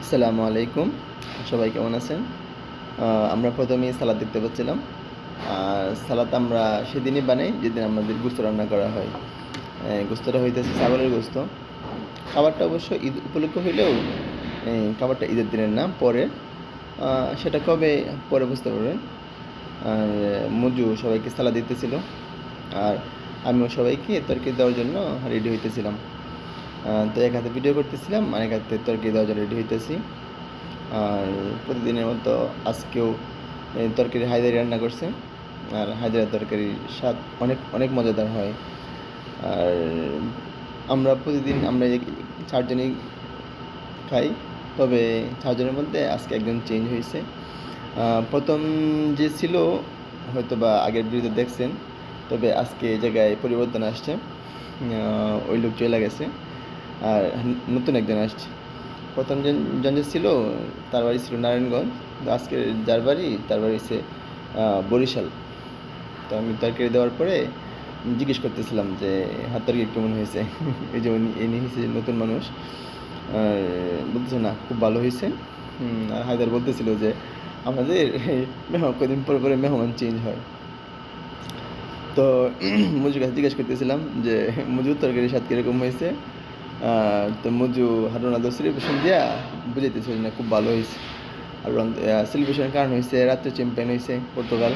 আসসালামু আলাইকুম। সবাই কেমন আছেন? আমরা প্রথমেই সালাদ দেখতে পাচ্ছিলাম। আর সালাদ আমরা সেদিনই বানাই যেদিন আমাদের গোশত রান্না করা হয়। গোশতটা হইতেছে ছাগলের গোশত। খাবারটা অবশ্য ঈদ উপলক্ষে হইলেও খাবারটা ঈদের দিনের না, পরের। সেটা কবে পরে বুঝতে পারবেন। আর মজু সবাইকে সালাদ দিতেছিল। আর আমিও সবাইকে তরকারি দেওয়ার জন্য রেডি হইতেছিলাম। তো এক হাতে ভিডিও করতেছিলাম, আরেক হাতে তরকারি দেওয়ার জন্য রেডি হইতেছি। আর প্রতিদিনের মতো আজকেও তরকারি হায়দারি রান্না করছে। আর হায়দারের তরকারির স্বাদ অনেক অনেক মজাদার হয়। আর আমরা প্রতিদিন আমরা এই চারজনই খাই, তবে চারজনের মধ্যে আজকে একজন চেঞ্জ হয়েছে। প্রথম যে ছিল হয়তো বা আগের ভিডিওতে দেখছেন, তবে আজকে এই জায়গায় পরিবর্তন আসছে। ওই লোক চলে গেছে আর নতুন একজন আসছে। প্রথম জন যে ছিল তার বাড়ি ছিল নারায়ণগঞ্জ, তো আজকে যার বাড়ি তার বাড়ি হচ্ছে বরিশাল। তো আমি তরকারি দেওয়ার পরে জিজ্ঞেস করতেছিলাম যে হাত তরকারি কেমন হয়েছে। এই যে ইনি হয়েছে নতুন মানুষ, আর বলতেছে না খুব ভালো হয়েছে। আর হায়দার বলতেছিল যে আমাদের কদিন পরে পরে মেহমান চেঞ্জ হয়। তো মজুর কাছে জিজ্ঞেস করতেছিলাম যে মজুর তরকারির স্বাদ কীরকম হয়েছে। তো মজু হারুন আদর সেলিব্রেশন দিয়া বুঝাইতেছিল না খুব ভালো হয়েছে। আর সেলিব্রেশনের কারণ হয়েছে রাত্রে চ্যাম্পিয়ন হয়েছে পর্তুগাল।